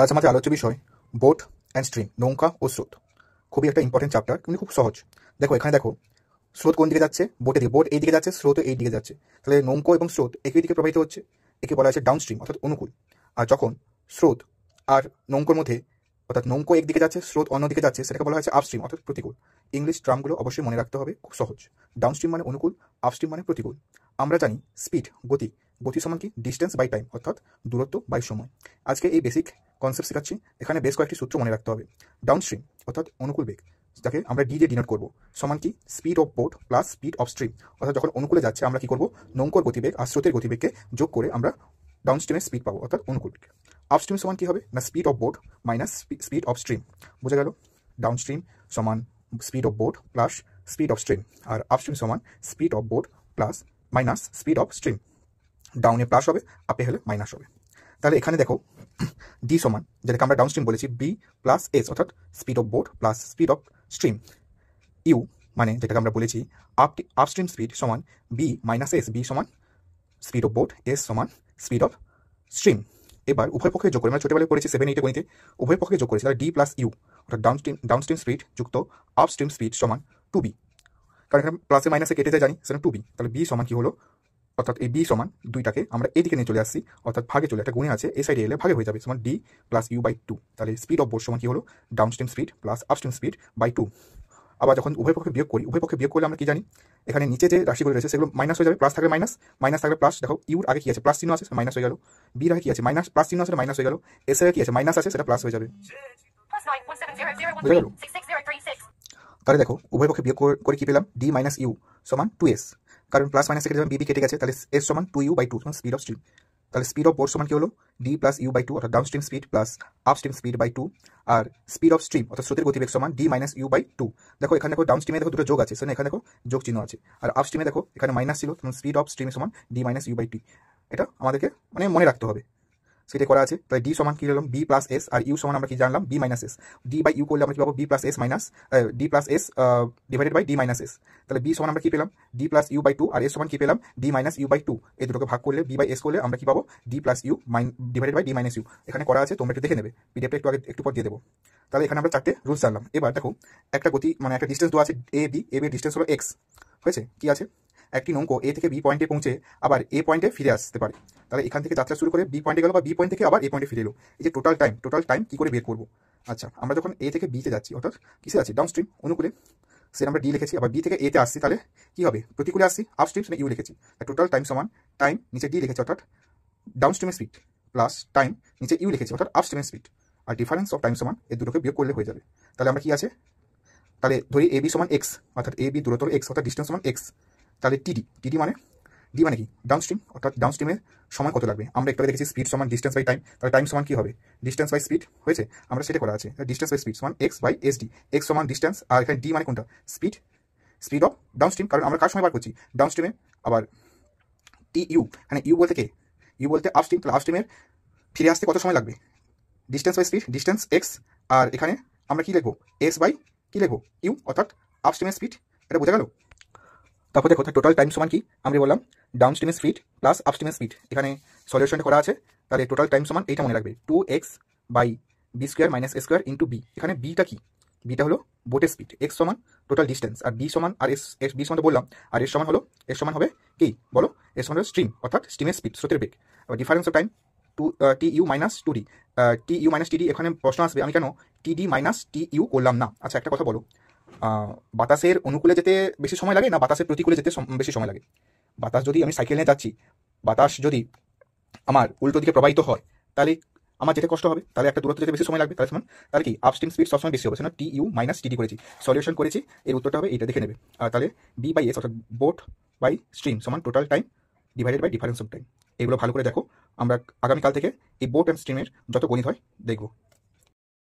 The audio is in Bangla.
আজ আমাদের আলোচ্য বিষয় বোট অ্যান্ড স্ট্রিম, নৌকা ও স্রোত। খুবই একটা ইম্পর্টেন্ট চ্যাপ্টার, কিন্তু খুব সহজ। দেখো এখানে দেখো, স্রোত কোন দিকে যাচ্ছে? বোটের দিকে। বোট এই দিকে যাচ্ছে, স্রোত এই দিকে যাচ্ছে। তাহলে নৌকা এবং স্রোত একই দিকে প্রবাহিত হচ্ছে, একে বলা হচ্ছে ডাউন স্ট্রিম অর্থাৎ অনুকূল। আর যখন স্রোত আর নৌকার মধ্যে, অর্থাৎ নৌকা একদিকে যাচ্ছে, স্রোত অন্যদিকে যাচ্ছে, সেটাকে বলা হচ্ছে আপস্ট্রিম অর্থাৎ প্রতিকূল। ইংলিশ টার্মগুলো অবশ্যই মনে রাখতে হবে, খুব সহজ। ডাউন স্ট্রিম মানে অনুকূল, আপস্ট্রিম মানে প্রতিকূল। আমরা জানি স্পিড, গতি। গতি সমান কি? ডিস্টেন্স বাই টাইম, অর্থাৎ দূরত্ব বাই সময়। আজকে এই বেসিক কনসেপ্ট শেখাচ্ছি। এখানে বেশ কয়েকটি সূত্র মনে রাখতে হবে। ডাউন স্ট্রিম অর্থাৎ অনুকূল বেগ, যাকে আমরা ডি দিয়ে ডিনোট করবো, সমান কি? Speed of boat plus speed of stream. অর্থাৎ যখন অনুকূলে যাচ্ছে আমরা কি করবো? নৌকার গতিবেগ আর স্রোতের গতিবেগকে যোগ করে আমরা ডাউন স্ট্রিমের স্পিড পাবো, অর্থাৎ অনুকূল বেগ। আপস্ট্রিম সমান কি হবে? না speed of boat minus speed of stream. বোঝা গেল? ডাউন স্ট্রিম সমান speed of boat plus speed of stream, আর আপস্ট্রিম সমান speed of boat plus minus speed of stream. ডাউনে প্লাস হবে, আপে হলে মাইনাস হবে। তাহলে এখানে দেখো ডি সমান, যেটাকে আমরা ডাউন স্ট্রিম বলেছি, বি প্লাস এস, অর্থাৎ speed of boat plus speed of stream. U মানে যেটাকে আমরা বলেছি আপস্ট্রিম স্পিড সমান বি মাইনাস এস। বি সমান স্পিড অফ বোট, এস সমান স্পিড অফ স্ট্রিম। এবার উভয় পক্ষে যোগ করে, আমরা ছোটবেলায় পড়েছি 7-8 গণিতে, উভয় পক্ষে যোগ করেছি, তাহলে ডি প্লাস ইউ অর্থাৎ ডাউন স্ট্রিম স্পিড যুক্ত আপস্ট্রিম স্পিড সমান 2b। কারণ এখানে প্লাসে মাইনাসে কেটে যায় জানি, সেটা 2b। তাহলে বি সমান কি হলো? অর্থাৎ এই বি সমান দুইটাকে আমরা এদিকে নিয়ে চলে আসছি, অর্থাৎ ভাগে চলে, একটা গুণে আছে, এই সাইডে এলে ভাগে হয়ে যাবে, সমান ডি প্লাস ইউ বাই 2। তাহলে স্পিড অফ বোট সমান কি হলো? Down stream speed plus upstream speed by 2। আবার যখন উভয় পক্ষে বিয়োগ করি, উভয় পক্ষে বিয়োগ করলে আমরা কি জানি? এখানে নিচে যে রাশিগুলো রয়েছে সেগুলো মাইনাস হয়ে যাবে, প্লাস থাকলে মাইনাস, মাইনাস থাকলে প্লাস। দেখো ইউর আগে কি আছে? প্লাস চিহ্ন আছে, মাইনাস হয়ে গেল। বির আগে কি আছে? মাইনাস, প্লাস চিহ্ন আছে, মাইনাস হয়ে গেল। এস এর কি আছে? মাইনাস আছে, সেটা প্লাস হয়ে যাবে। বুঝে গেল? তাহলে দেখো উভয় পক্ষে বিয়োগ করে কি পেলাম? ডি মাইনাস ইউ সমান 2s। কারণ প্লাস মাইনাস থেকে যখন বিবি কেটে গেছে, তাহলে এস সমান 2u বাই 2 সমান স্পিড অফ স্ট্রিম। তাহলে স্পিড অফ বোট সমান কি হলো? ডি প্লাস ইউ বাই 2, অর্থাৎ down stream speed plus up stream speed by 2। আর স্পিড অফ স্ট্রিম অর্থাৎ স্রোতের গতিবেগ সমান ডি মাইনাস ইউ বাই 2। দেখো এখানে দেখো ডাউন স্ট্রিমে দেখো দুটো যোগ আছে, সেখানে এখানে দেখো যোগ চিহ্ন আছে। আর আপ স্ট্রিমে দেখো এখানে মাইনাস ছিল, তখন স্পিড অফ স্ট্রিম সমান ডি মাইনাস ইউ বাই 2। এটা আমাদেরকে মানে মনে রাখতে হবে, সেটা করা আছে। তাহলে ডি সমান কি হলাম? বি প্লাস এস, আর ইউ সমান আমরা কি জানলাম? B minus S. D by U করলে আমরা কি পাবো? B plus S minus D plus S divided by D minus S. তাহলে বি সমান আমরা কি পেলাম? ডি প্লাস ইউ বাই 2, আর এস সমান কি পেলাম? D minus U by 2। এই দুটোকে ভাগ করলে বি বাই এস করলে আমরা কি পাবো? D plus U divided by D minus U. এখানে করা আছে, তোমরা একটু দেখে নেবে, পিডিএফটা একটু পর দিয়ে দেবো। তাহলে এখানে আমরা চারটে রুলস জানলাম। এবার দেখো একটা গতি মানে একটা ডিস্টেন্স দেওয়া আছে এ বি। এ বির ডিস্টেন্স হলো এক্স। হয়েছে? কি আছে? একটি নৌকো এ থেকে বি পয়েন্টে পৌঁছে আবার এ পয়েন্টে ফিরে আসতে পারে। তাহলে এখান থেকে যাত্রা শুরু করে বি পয়েন্টে গেল, বা বি পয়েন্ট থেকে আবার এ পয়েন্টে ফিরে এলো। এই যে টোটাল টাইম কি করে বের করবো? আচ্ছা, আমরা যখন এ থেকে বিতে যাচ্ছি, অর্থাৎ কিসে আছি? ডাউন স্ট্রিম, অনুকূলে, সেটা আমরা ডি লিখেছি। আবার বি থেকে এতে আসছি, তাহলে কি হবে? প্রতিকূলে আসছি, আপ স্ট্রিম, সেটা ইউ লিখেছি। টোটাল টাইম সমান টাইম নিচে ডি লিখেছি, অর্থাৎ ডাউন স্ট্রিমের স্পিড, প্লাস টাইম নিচে ইউ লিখেছি, অর্থাৎ আপ স্ট্রিমের স্পিড। আর ডিফারেন্স অফ টাইম সমান এই দুটোকে বিয়োগ করলে হয়ে যাবে। তাহলে আমরা কি আছে? তাহলে ধরি এ বি সমান এক্স, অর্থাৎ এ বি দূরত্ব এক্স, অর্থাৎ ডিস্টেন্স সমান এক্স। তাহলে টিডি মানে, ডি মানে কি? ডাউন স্ট্রিম, অর্থাৎ ডাউন স্ট্রিমের সময় কত লাগবে? আমরা একটু দেখেছি স্পিড সমান ডিস্টেন্স বাই টাইম। তাহলে টাইম সমান কি হবে? Distance by speed. হয়েছে? আমরা সেটা করা আছে, ডিস্টেন্স বাই স্পিড সমান X by S D. X সমান ডিস্টেন্স, আর এখানে ডি মানে কোনটা? স্পিড অফ ডাউন স্ট্রিম, কারণ আমরা কার সময় বার করছি? ডাউন স্ট্রিমে। আবার টি ইউ, মানে ইউ বলতে কে? ইউ বলতে আপ স্ট্রিম। তাহলে আপ স্ট্রিমের ফিরে আসতে কত সময় লাগবে? Distance by speed, distance X, আর এখানে আমরা কি লিখবো? এস বাই কি লিখবো? ইউ, অর্থাৎ আপ স্ট্রিমের স্পিড। এটা বোঝা গেল? তারপর দেখো টোটাল টাইম সমান কি? আমরা বললাম ডাউন স্ট্রিমের স্পিড প্লাস আপ স্ট্রিমের স্পিড। এখানে সলিউশনটা করা আছে। তাহলে টোটাল টাইম সমান এইটা মনে রাখবে, 2x by B square minus A square into B. এখানে বিটা কি? বিটা হলো বোটের স্পিড, এক্স সমান টোটাল ডিস্টেন্স, আর বি সমান, আর এস বি সমান তো বললাম, আর এর সমান হলো, এর সমান হবে কি বলো? এর সমান হলো স্ট্রিম, অর্থাৎ স্ট্রিমের স্পিড, স্রোতের বেগ। আবার difference of time T U minus 2d। T U minus টিডি, এখানে প্রশ্ন আসবে আমি কেন টিডি মাইনাস টি ইউ করলাম না? আচ্ছা, একটা কথা বলো, বাতাসের অনুকূলে যেতে বেশি সময় লাগে না বাতাসের প্রতিকূলে যেতে বেশি সময় লাগে? বাতাস যদি, আমি সাইকেল নিয়ে যাচ্ছি, বাতাস যদি আমার উল্টো দিকে প্রবাহিত হয়, তাহলে আমার যেতে কষ্ট হবে, তাহলে একটা দূরত্ব যেতে বেশি সময় লাগবে। তাহলে কি আপস্ট্রিম স্পিড সবসময় বেশি হবে, সেটা টি ইউ মাইনাস টিডি করেছি, সলিউশন করেছি, এর উত্তরটা হবে এইটা, দেখে নেবে। আর তাহলে বি বাই এস, অর্থাৎ বোট বাই স্ট্রিম সমান total time divided by difference of time. এগুলো ভালো করে দেখো, আমরা আগামীকাল থেকে এই বোট অ্যান্ড স্ট্রিমের যত গণিত হয় দেখবো।